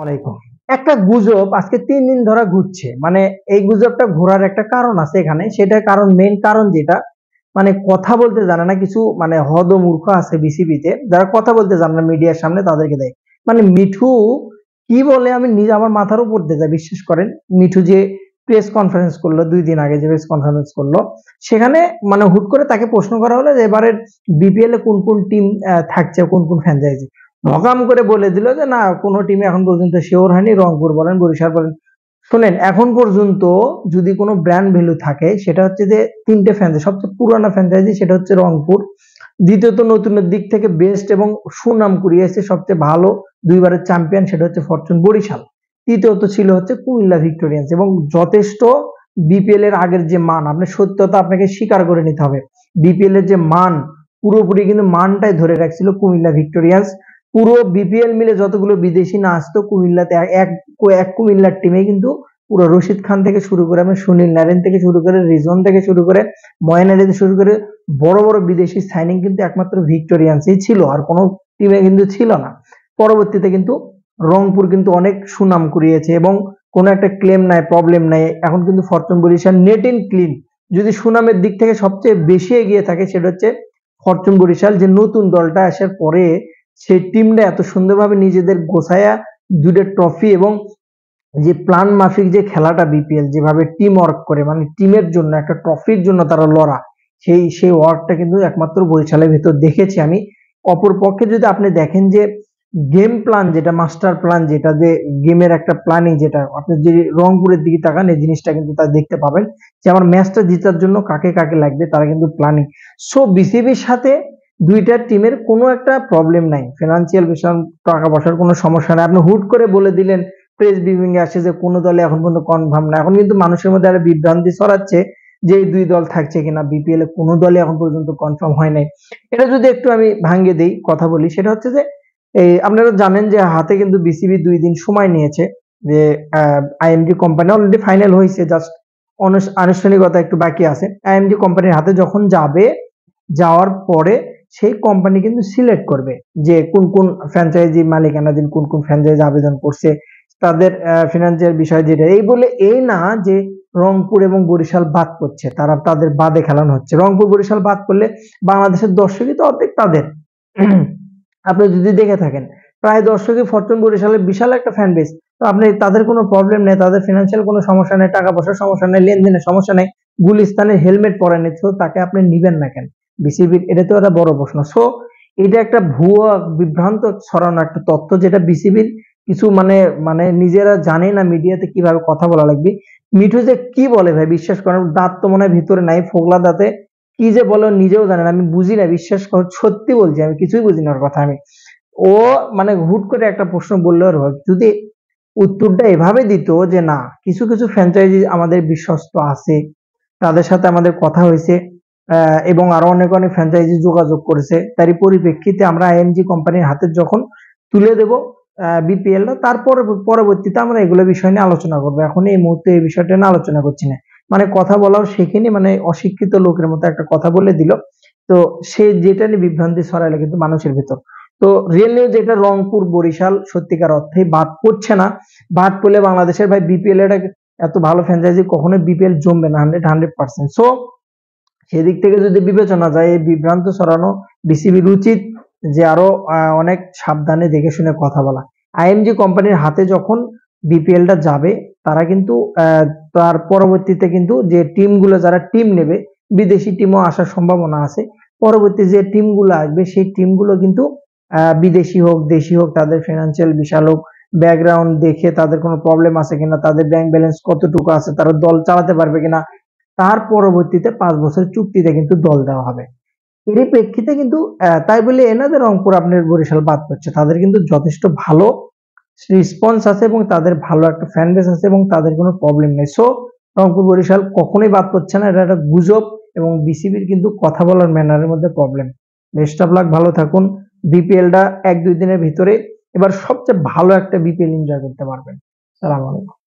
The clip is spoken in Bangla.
আলাইকুম। একটা গুজব আজকে ৩ দিন ধরে ঘুরছে। মানে এই গুজবটা ঘোরার একটা কারণ আছে এখানে। সেটা কারণ মেইন কারণ যেটা মানে কথা বলতে জানে না কিছু মানে হদমূর্খ আছে বিসিবিতে যারা কথা বলতে জানে না মিডিয়ার সামনে তাদেরকে দেয়। মানে মিঠু কি বলে আমি নিজে আমার মাথার উপর দিয়ে যায় বিশ্বাস করেন। মিঠু যে প্রেস কনফারেন্স করলো ২ দিন আগে যে প্রেস কনফারেন্স করলো সেখানে মানে হুট করে তাকে প্রশ্ন করা হলো যে এবারের বিপিএল এ কোন কোন টিম থাকছে কোন কোন ফ্র্যাঞ্চাইজি ধকাম করে বলে দিল যে না কোনো টিমে এখন পর্যন্ত শিওর হয়নি রংপুর বলেন বরিশাল বলেন। শুনেন এখন পর্যন্ত যদি কোনো ব্র্যান্ড ভ্যালু থাকে সেটা হচ্ছে যে ৩টে ফ্র্যাঞ্চাইজি সবচেয়ে পুরানো ফ্র্যাঞ্চাইজি সেটা হচ্ছে রংপুর, দ্বিতীয়ত নতুনের দিক থেকে বেস্ট এবং সুনাম কুড়িয়েছে সবচেয়ে ভালো ২ বারের চ্যাম্পিয়ন সেটা হচ্ছে ফরচুন বরিশাল, তৃতীয়ত ছিল হচ্ছে কুমিল্লা ভিক্টোরিয়ান্স এবং যথেষ্ট বিপিএল এর আগের যে মান আপনি সত্যতা আপনাকে স্বীকার করে নিতে হবে। বিপিএল এর যে মান পুরোপুরি কিন্তু মানটাই ধরে রাখছিল কুমিল্লা ভিক্টোরিয়ান্স। পুরো বিপিএল মিলে যতগুলো বিদেশি না আসতো কুমিল্লাতে এক এক কুমিল্লার টিমে কিন্তু পুরো রশিদ খান থেকে শুরু করে আমি সুনীল নারিন থেকে শুরু করে রিজন থেকে শুরু করে ময়ন আলী থেকে শুরু করে বড় বড় বিদেশি সাইনিং কিন্তু একমাত্র ভিক্টোরিয়ান্সই ছিল, আর কোনো টিমে কিন্তু ছিল না। পরবর্তীতে কিন্তু রংপুর কিন্তু অনেক সুনাম কুড়িয়েছে এবং কোনো একটা ক্লেম নাই প্রবলেম নাই। এখন কিন্তু Fortune Barishal net and clean যদি সুনামের দিক থেকে সবচেয়ে বেশি এগিয়ে থাকে সেটা হচ্ছে ফরচুন বরিশাল, যে নতুন দলটা আসার পরে সেই টিমটা এত সুন্দরভাবে নিজেদের গোছায়া ২টা ট্রফি এবং যে প্ল্যান মাফিক যে খেলাটা বিপিএল যেভাবে টিম ওয়ার্ক করে মানে টিমের জন্য একটা ট্রফির জন্য তারা লড়া, সেই ওয়ার্কটা কিন্তু একমাত্র বরিশালের ভেতর দেখেছি আমি। অপর পক্ষে যদি আপনি দেখেন যে গেম প্ল্যান যেটা মাস্টার প্ল্যান যেটা যে গেমের একটা প্ল্যানিং যেটা আপনি যদি রংপুরের দিকে তাকান এই জিনিসটা কিন্তু তারা দেখতে পাবেন যে আমার ম্যাচটা জেতার জন্য কাকে কাকে লাগবে তারা কিন্তু প্ল্যানিং। সো বিসিবির সাথে ২টা টিমের কোনো একটা প্রবলেম নাই, ফিনান্সিয়াল বিষয় টাকা পয়সার কোনো সমস্যা নাই। আপনি হুট করে বলে দিলেন প্রেস ব্রিফিং এ আসে যে কোনো দলে এখন পর্যন্ত কনফার্ম না। এখন কিন্তু মানুষের মধ্যে একটা বিভ্রান্তি ছড়াচ্ছে যে এই ২ দল থাকছে কিনা, বিপিএল এ কোনো দলে এখন পর্যন্ত কনফার্ম হয় নাই। এটা যদি একটু আমি ভাঙিয়ে দেই কথা বলি সেটা হচ্ছে যে এই আপনারা জানেন যে হাতে কিন্তু বিসিবি ২ দিন সময় নিয়েছে যে আইএমজি কোম্পানি অলরেডি ফাইনাল হয়েছে, জাস্ট আনুষ্ঠানিকতা একটু বাকি আছে। আইএমজি কোম্পানির হাতে যখন যাবে যাওয়ার পরে সেই কোম্পানি কিন্তু সিলেক্ট করবে যে কোন কোন ফ্র্যাঞ্চাইজি মালিকানাধীন কোন কোন ফ্র্যাঞ্চাইজি আবেদন করছে তাদের ফিনান্সিয়াল বিষয় যেটা এই বলে এই না যে রংপুর এবং বরিশাল বাদ করছে, তারা তাদের বাদে খেলানো হচ্ছে। রংপুর বরিশাল বাদ করলে বাংলাদেশের দর্শকই তো অর্ধেক তাদের। আপনি যদি দেখে থাকেন প্রায় দর্শকই ফরচুন বরিশালের বিশাল একটা ফ্যান বেস, তো আপনি তাদের কোনো প্রবলেম নেই, তাদের ফিনান্সিয়াল কোনো সমস্যা নেই, টাকা পয়সার সমস্যা নেই, লেনদেনের সমস্যা নেই, গুলিস্তানের হেলমেট পরেনি, তো তাকে আপনি নিবেন না কেন বিসিবির? এটা তো একটা বড় প্রশ্ন। সো এটা একটা ভুয়া বিভ্রান্ত ছড়ানো একটা তথ্য যেটা বিসিবির কিছু মানে মানে নিজেরা জানে না মিডিয়াতে কিভাবে কথা বলা লাগবে। মিঠু যে কি বলে ভাই বিশ্বাস করেন দাঁত তো মনে হয় ভিতরে নাই, ফোগলা দাঁতে কি যে বলে নিজেও জানেন, আমি বুঝি না বিশ্বাস করেন সত্যি বলছি আমি কিছুই বুঝি না ওর কথা। আমি ও মানে হুট করে একটা প্রশ্ন বললে ওর যদি উত্তরটা এভাবে দিত যে না কিছু কিছু ফ্র্যাঞ্চাইজি আমাদের বিশ্বস্ত আছে, তাদের সাথে আমাদের কথা হয়েছে এবং আরো অনেক অনেক ফ্র্যাঞ্চাইজি যোগাযোগ করেছে, তারই পরিপ্রেক্ষিতে আমরা আইএমজি কোম্পানির হাতে যখন তুলে দেব বিপিএলটা তারপর পরবর্তীতে আমরা এগুলো বিষয় নিয়ে আলোচনা করবো। এখন এই মুহূর্তে এই বিষয়টা নিয়ে আলোচনা করছি না। মানে কথা বলাও শেখেনি, মানে অশিক্ষিত লোকের মতো একটা কথা বলে দিল। তো সে যেটা নিয়ে বিভ্রান্তি ছড়াইলো কিন্তু মানুষের ভেতর। তো রিয়েল নিউজ যেটা রংপুর বরিশাল সত্যিকার অর্থে বাদ পড়ছে না। বাদ পড়লে বাংলাদেশের ভাই বিপিএল এটা এত ভালো ফ্র্যাঞ্চাইজি কখনোই বিপিএল জমবে না 100%। সো সেদিক থেকে যদি বিবেচনা যায় এই বিভ্রান্ত ছড়ানো বিসিবির উচিত যে আরো অনেক সাবধানে দেখে শুনে কথা বলা। আইএমজি কোম্পানির হাতে যখন বিপিএলটা যাবে তারা কিন্তু তার পরবর্তীতে কিন্তু যে টিমগুলো যারা টিম নেবে বিদেশি টিমও আসার সম্ভাবনা আছে। পরবর্তী যে টিমগুলো আসবে সেই টিমগুলো কিন্তু বিদেশি হোক দেশি হোক তাদের ফিনান্সিয়াল বিশাল হোক ব্যাকগ্রাউন্ড দেখে তাদের কোনো প্রবলেম আছে কিনা, তাদের ব্যাংক ব্যালেন্স কতটুকু আছে, তারা দল চালাতে পারবে কিনা, তার পরবর্তীতে ৫ বছরের চুক্তিতে কিন্তু দল দেওয়া হবে। এরই প্রেক্ষিতে কিন্তু তাই বলে এ না যে রংপুর আপনার বরিশাল বাদ পড়ছে, তাদের কিন্তু যথেষ্ট ভালো রেসপন্স আছে এবং তাদের ভালো একটা ফ্যান বেস আছে এবং তাদের কোনো প্রবলেম নেই। সো রংপুর বরিশাল কখনোই বাদ পড়ছে না, এটা একটা গুজব এবং বিসিবির কিন্তু কথা বলার ম্যানারের মধ্যে প্রবলেম। বেস্ট অফ লাক, ভালো থাকুন। বিপিএলটা ১-২ দিনের ভিতরে এবার সবচেয়ে ভালো একটা বিপিএল এনজয় করতে পারবেন। সালাম আলাইকুম।